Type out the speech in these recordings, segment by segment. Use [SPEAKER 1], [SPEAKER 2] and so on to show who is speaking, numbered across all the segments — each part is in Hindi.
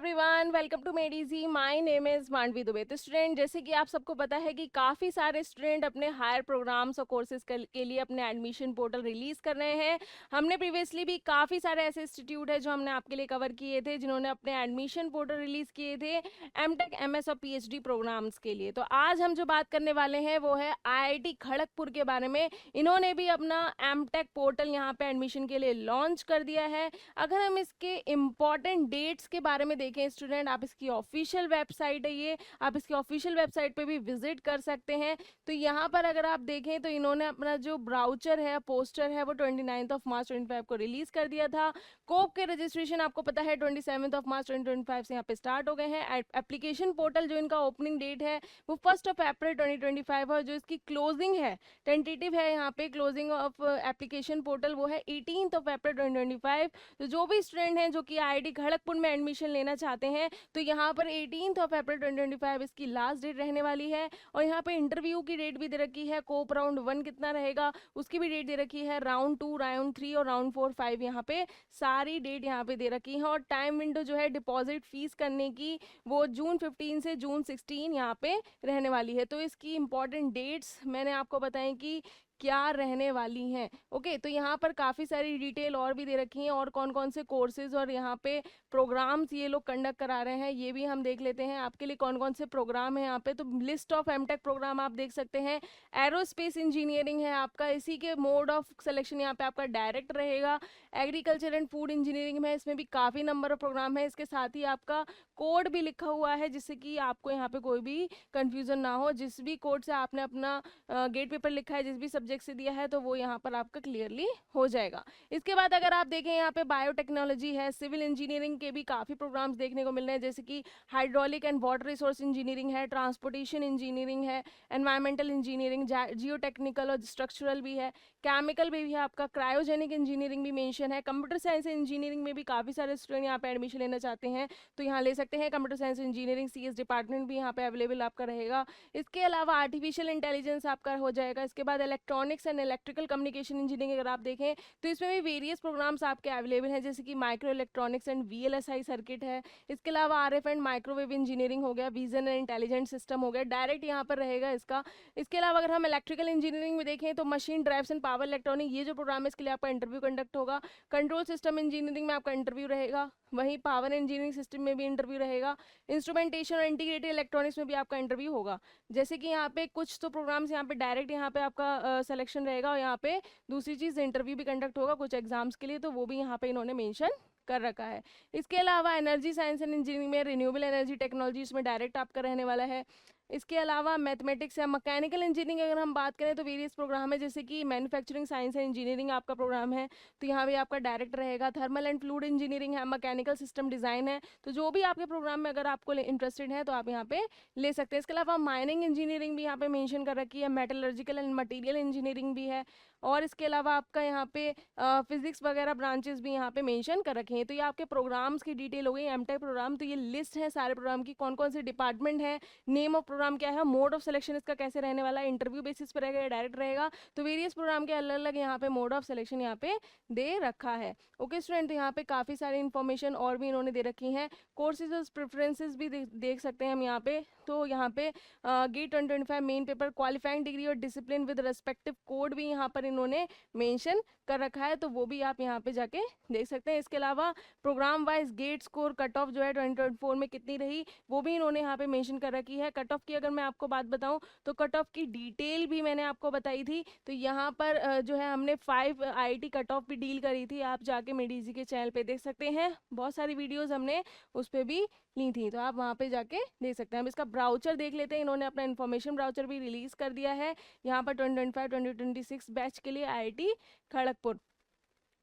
[SPEAKER 1] एवरीवन, वेलकम टू मेडीजी। My name is Mandavi Dubey. तो स्टूडेंट, जैसे कि आप सबको पता है कि काफ़ी सारे स्टूडेंट अपने हायर प्रोग्राम्स और कोर्सेज के लिए अपने एडमिशन पोर्टल रिलीज़ कर रहे हैं। हमने प्रीवियसली भी काफ़ी सारे ऐसे इंस्टीट्यूट है जो हमने आपके लिए कवर किए थे, जिन्होंने अपने एडमिशन पोर्टल रिलीज़ किए थे एमटेक, एमएस और पीएचडी प्रोग्राम्स के लिए। तो आज हम जो बात करने वाले हैं वो है आईआईटी खड़गपुर के बारे में। इन्होंने भी अपना एमटेक पोर्टल यहाँ पे एडमिशन के लिए लॉन्च कर दिया है। अगर हम इसके इम्पॉर्टेंट डेट्स के बारे में देखें स्टूडेंट, आप इसकी ऑफिशियल वेबसाइट है ये, आप इसकी ऑफिशियल वेबसाइट पे भी विजिट कर सकते हैं। तो यहाँ पर अगर आप देखें तो इन्होंने अपना जो ब्राउचर है, पोस्टर है, वो 29 मार्च 2025 को रिलीज कर दिया था। कोप के रजिस्ट्रेशन आपको पता है 27 मार्च 2025 से यहाँ पे स्टार्ट हो गए हैं। एप्लीकेशन पोर्टल जो इनका ओपनिंग डेट है वो 1 अप्रैल 2025 है, और जो इसकी क्लोजिंग है, टेंटेटिव है यहाँ पे क्लोजिंग ऑफ एप्लीकेशन पोर्टल, वो है 18 अप्रैल 2025। तो जो भी स्टूडेंट हैं जो कि आईआईटी खड़गपुर में एडमिशन लेना चाहते हैं, तो यहाँ पर 18 अप्रैल 2025 इसकी लास्ट डेट रहने वाली है। और यहाँ पे इंटरव्यू की डेट भी दे रखी है, कोप राउंड 1 कितना रहेगा उसकी भी डेट दे रखी है, राउंड 2, राउंड 3 और राउंड 4, 5 यहाँ पे सारी डेट यहाँ पे दे रखी है। और टाइम विंडो जो है डिपॉजिट फीस करने की, वो जून 15 से जून 16 यहाँ पे रहने वाली है। तो इसकी इंपॉर्टेंट डेट्स मैंने आपको बताएं कि क्या रहने वाली हैं। ओके, तो यहाँ पर काफ़ी सारी डिटेल और भी दे रखी हैं, और कौन कौन से कोर्सेज और यहाँ पे प्रोग्राम्स ये लोग कंडक्ट करा रहे हैं ये भी हम देख लेते हैं। आपके लिए कौन कौन से प्रोग्राम है यहाँ पे, तो लिस्ट ऑफ एमटेक प्रोग्राम आप देख सकते हैं। एरोस्पेस इंजीनियरिंग है आपका, इसी के मोड ऑफ सिलेक्शन यहाँ पे आपका डायरेक्ट रहेगा। एग्रीकल्चर एंड फूड इंजीनियरिंग में इसमें भी काफ़ी नंबर ऑफ प्रोग्राम है। इसके साथ ही आपका कोड भी लिखा हुआ है, जिससे कि आपको यहाँ पे कोई भी कंफ्यूजन ना हो। जिस भी कोड से आपने अपना गेट पेपर लिखा है, जिस भी सब्जेक्ट से दिया है, तो वो यहाँ पर आपका क्लियरली हो जाएगा। इसके बाद अगर आप देखें यहाँ पे बायोटेक्नोलॉजी है, सिविल इंजीनियरिंग के भी काफ़ी प्रोग्राम्स देखने को मिल रहे हैं, जैसे कि hydraulic and water resource engineering है, ट्रांसपोर्टेशन इंजीनियरिंग है, एनवायरमेंटल इंजीनियरिंग, जियो टेक्निकल और स्ट्रक्चरल भी है, केमिकल भी है आपका, क्रायोजेनिक इंजीनियरिंग भी मेंशन है। कंप्यूटर साइंस इंजीनियरिंग में भी काफ़ी सारे स्टूडेंट यहाँ पे एडमिशन लेना चाहते हैं, तो यहाँ ले सकते हैं। Computer science engineering CS department भी यहाँ पे अवेलेबल आपका रहेगा। इसके अलावा आर्टिफिशियल इंटेलिजेंस आपका हो जाएगा। इसके बाद electronics and electrical communication engineering अगर आप देखें तो इसमें भी वेरियस प्रोग्राम्स आपके अवेलेबल हैं, जैसे कि micro electronics and VLSI circuit है। इसके अलावा आरएफ एंड माइक्रोवेव इंजीनियरिंग हो गया, विजन एंड इंटेलिजेंट सिस्टम हो गया, डायरेक्ट यहाँ पर रहेगा इसका। इसके अलावा अगर हम इलेक्ट्रिकल इंजीनियरिंग में देखें तो machine drives and power electronic, ये जो प्रोग्राम है इसके लिए आपका इंटरव्यू कंडक्ट होगा। कंट्रोल सिस्टम इंजीनियरिंग में आपका इंटरव्यू रहेगा, वहीं पावर इंजीनियरिंग सिस्टम में भी इंटरव्यू रहेगा। इंस्ट्रूमेंटेशन और इंटीग्रेटेड इलेक्ट्रॉनिक्स में भी आपका इंटरव्यू होगा। जैसे कि यहाँ पे कुछ तो प्रोग्राम्स यहाँ पे डायरेक्ट यहाँ पे आपका सिलेक्शन रहेगा, और यहाँ पे दूसरी चीज़ इंटरव्यू भी कंडक्ट होगा कुछ एग्जाम्स के लिए, तो वो भी यहाँ पे इन्होंने मेंशन कर रखा है। इसके अलावा एनर्जी साइंस एंड इंजीनियरिंग में रिन्यूएबल एनर्जी टेक्नोलॉजी इसमें डायरेक्ट आपका रहने वाला है। इसके अलावा मैथमेटिक्स या मैकेनिकल इंजीनियरिंग अगर हम बात करें तो वेरियस प्रोग्राम है, जैसे कि मैन्युफैक्चरिंग साइंस एंड इंजीनियरिंग आपका प्रोग्राम है, तो यहाँ भी आपका डायरेक्ट रहेगा। थर्मल एंड फ्लूइड इंजीनियरिंग है, मैकेनिकल सिस्टम डिज़ाइन है, तो जो भी आपके प्रोग्राम में अगर आपको इंटरेस्टेड है तो आप यहाँ पे ले सकते हैं। इसके अलावा माइनिंग इंजीनियरिंग भी यहाँ पे मेंशन कर रखी है, मेटलर्जिकल एंड मटेरियल इंजीनियरिंग भी है, और इसके अलावा आपका यहाँ पे फिजिक्स वगैरह ब्रांचेस भी यहाँ पे मेंशन कर रखे हैं। तो ये आपके प्रोग्राम्स की डिटेल हो गई, एमटेक प्रोग्राम। तो ये लिस्ट है सारे प्रोग्राम की, कौन कौन से डिपार्टमेंट है, नेम ऑफ प्रोग्राम क्या है, मोड ऑफ सिलेक्शन इसका कैसे रहने वाला है, इंटरव्यू बेसिस पर रहेगा या डायरेक्ट रहेगा। तो वेरियस प्रोग्राम के अलग अलग यहाँ पे मोड ऑफ सिलेक्शन यहाँ पे दे रखा है। ओके स्टूडेंट, तो यहाँ पे काफ़ी सारी इन्फॉर्मेशन और भी इन्होंने दे रखी हैं। कोर्सेज और प्रेफरेंसेज भी देख सकते हैं हम यहाँ पे। तो यहाँ पे GATE 2025 main paper qualifying degree और डिसिप्लिन विद रेस्पेक्टिव कोड भी यहाँ पर इन्होंने मेंशन कर रखा है, तो वो भी आप यहाँ पे जाके देख सकते हैं। इसके अलावा programme wise GATE score cut off जो है 2024 में कितनी रही वो भी इन्होंने यहाँ पे मेंशन कर रखी है। कट ऑफ की अगर मैं आपको बात बताऊं तो कट ऑफ की डिटेल भी मैंने आपको बताई थी। तो यहाँ पर जो है हमने 5 आईआईटी कट ऑफ भी डील करी थी, आप जाके मेडीजी के चैनल पे देख सकते हैं, बहुत सारी वीडियोज़ हमने उस पर भी ली थी, तो आप वहाँ पे जाके देख सकते हैं। हम इसका ब्राउचर देख लेते हैं, इन्होंने अपना इन्फॉर्मेशन ब्राउचर भी रिलीज़ कर दिया है यहाँ पर 2025-2026 बैच के लिए आईआईटी खड़गपुर।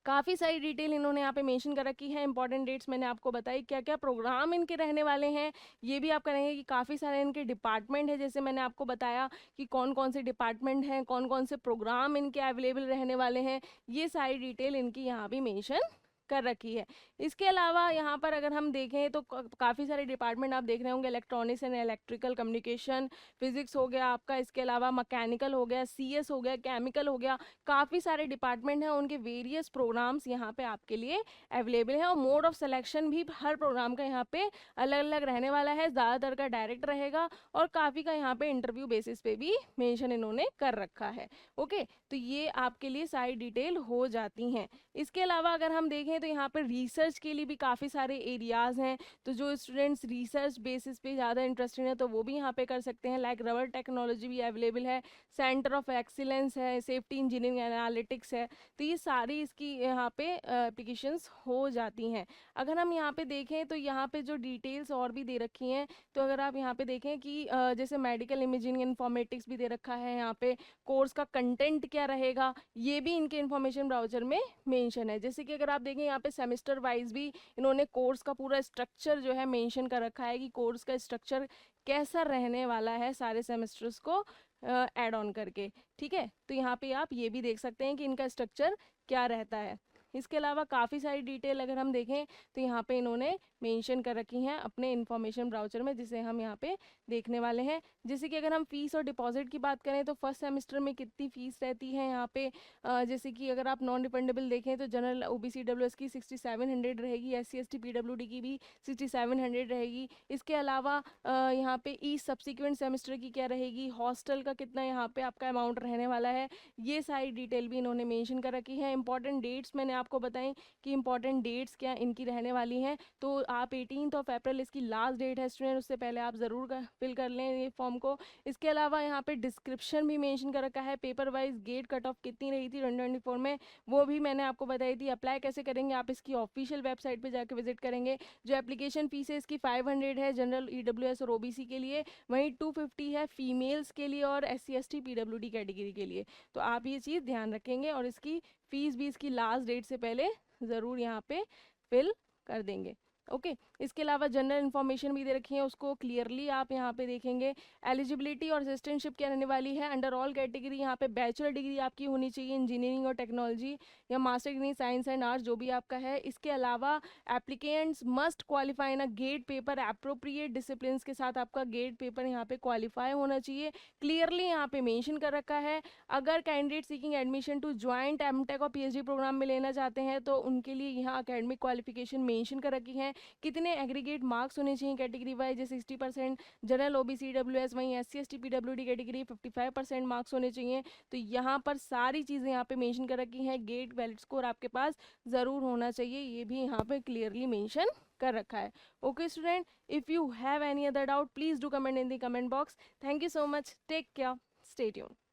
[SPEAKER 1] काफ़ी सारी डिटेल इन्होंने यहाँ पे मेंशन कर रखी है। इंपॉर्टेंट डेट्स मैंने आपको बताई, क्या क्या प्रोग्राम इनके रहने वाले हैं ये भी आप करेंगे कि काफ़ी सारे इनके डिपार्टमेंट है, जैसे मैंने आपको बताया कि कौन कौन से डिपार्टमेंट हैं, कौन कौन से प्रोग्राम इनके अवेलेबल रहने वाले हैं, ये सारी डिटेल इनकी यहाँ भी मेंशन कर रखी है। इसके अलावा यहाँ पर अगर हम देखें तो काफ़ी सारे डिपार्टमेंट आप देख रहे होंगे, electronics and electrical, communication, physics हो गया आपका, इसके अलावा मैकेनिकल हो गया, सीएस हो गया, केमिकल हो गया, काफ़ी सारे डिपार्टमेंट हैं, उनके वेरियस प्रोग्राम्स यहाँ पे आपके लिए अवेलेबल है। और मोड ऑफ सिलेक्शन भी हर प्रोग्राम का यहाँ पे अलग अलग रहने वाला है, ज़्यादातर का डायरेक्ट रहेगा और काफ़ी का यहाँ पे इंटरव्यू बेसिस पे भी मेंशन इन्होंने कर रखा है। ओके, तो ये आपके लिए सारी डिटेल हो जाती हैं। इसके अलावा अगर हम देखें तो यहाँ पर रिसर्च के लिए भी काफ़ी सारे एरियाज़ हैं, तो जो स्टूडेंट्स रिसर्च बेसिस पे ज़्यादा इंटरेस्टेड हैं तो वो भी यहाँ पे कर सकते हैं। लाइक रबर टेक्नोलॉजी भी अवेलेबल है, सेंटर ऑफ एक्सीलेंस है, सेफ्टी इंजीनियरिंग एनालिटिक्स है, तो ये सारी इसकी यहाँ पे एप्लीकेशंस हो जाती हैं। अगर हम यहाँ पे देखें तो यहाँ पे जो डिटेल्स और भी दे रखी हैं, तो अगर आप यहाँ पे देखें कि जैसे मेडिकल इमेजिंग इन्फॉर्मेटिक्स भी दे रखा है, यहाँ पे कोर्स का कंटेंट क्या रहेगा ये भी इनके इन्फॉर्मेशन ब्राउचर में मेंशन है। जैसे कि अगर आप देखें यहाँ पे सेमेस्टर वाइज भी इन्होंने कोर्स का पूरा स्ट्रक्चर जो है मेंशन कर रखा है कि कोर्स का स्ट्रक्चर कैसा रहने वाला है सारे सेमेस्टर्स को ऐड ऑन करके। ठीक है, तो यहाँ पे आप ये भी देख सकते हैं कि इनका स्ट्रक्चर क्या रहता है। इसके अलावा काफ़ी सारी डिटेल अगर हम देखें तो यहाँ पे इन्होंने मेंशन कर रखी हैं अपने इन्फॉर्मेशन ब्राउचर में, जिसे हम यहाँ पे देखने वाले हैं। जैसे कि अगर हम फीस और डिपॉजिट की बात करें तो फर्स्ट सेमेस्टर में कितनी फ़ीस रहती है यहाँ पे, जैसे कि अगर आप नॉन रिफंडेबल देखें तो जनरल ओबीसी डब्ल्यूएस की 6700 रहेगी, एससी एसटी पीडब्ल्यूडी की भी 6700 रहेगी। इसके अलावा यहाँ पे ई सब्सिक्वेंट सेमेस्टर की क्या रहेगी, हॉस्टल का कितना यहाँ पे आपका अमाउंट रहने वाला है, ये सारी डिटेल भी इन्होंने मेंशन कर रखी है। इंपॉर्टेंट डेट्स मैंने आपको बताई कि इंपॉर्टेंट डेट्स क्या इनकी रहने वाली हैं, तो आप 18 अप्रैल इसकी लास्ट डेट है स्टूडेंट, उससे पहले आप ज़रूर फिल कर लें ये फॉर्म को। इसके अलावा यहाँ पे डिस्क्रिप्शन भी मेंशन कर रखा है, paper wise GATE cut off कितनी रही थी 2024 में, वो भी मैंने आपको बताई थी। अप्लाई कैसे करेंगे, आप इसकी ऑफिशियल वेबसाइट पे जाके विजिट करेंगे। जो एप्लीकेशन फीस है इसकी 500 है जनरल ईडब्ल्यूएस और ओबीसी के लिए, वहीं 250 है फीमेल्स के लिए और एससी एसटी पीडब्ल्यूडी कैटेगरी के लिए। तो आप ये चीज़ ध्यान रखेंगे और इसकी फ़ीस भी इसकी लास्ट डेट से पहले ज़रूर यहाँ पे फिल कर देंगे। ओके, इसके अलावा जनरल इन्फॉर्मेशन भी दे रखी है, उसको क्लियरली आप यहाँ पे देखेंगे। एलिजिबिलिटी और असिस्टेंटशिप क्या रहने वाली है, अंडर ऑल कैटेगरी यहाँ पे बैचलर डिग्री आपकी होनी चाहिए इंजीनियरिंग और टेक्नोलॉजी या master degree science and arts जो भी आपका है। इसके अलावा applicants must qualify in a GATE paper appropriate discipline के साथ आपका गेट पेपर यहाँ पे क्वालिफाई होना चाहिए, क्लियरली यहाँ पे मेंशन कर रखा है। अगर candidate seeking admission to joint MTech और पीएचडी प्रोग्राम में लेना चाहते हैं तो उनके लिए यहाँ अकेडमिक क्वालिफिकेशन मेंशन कर रखी है, कितने एग्रीगेट मार्क्स होने चाहिए कैटेगरी वाइज, जैसे 60% जनरल ओबीसी डब्ल्यूएस, वहीं SC ST PWD category 55% marks होने चाहिए। तो यहाँ पर सारी चीज़ें यहाँ पे मेंशन कर रखी हैं, गेट वैलिड स्कोर आपके पास ज़रूर होना चाहिए, ये भी यहाँ पे क्लियरली मेंशन कर रखा है। Okay student, if you have any other doubt please do comment in the comment box. Thank you so much, take care, stay tuned.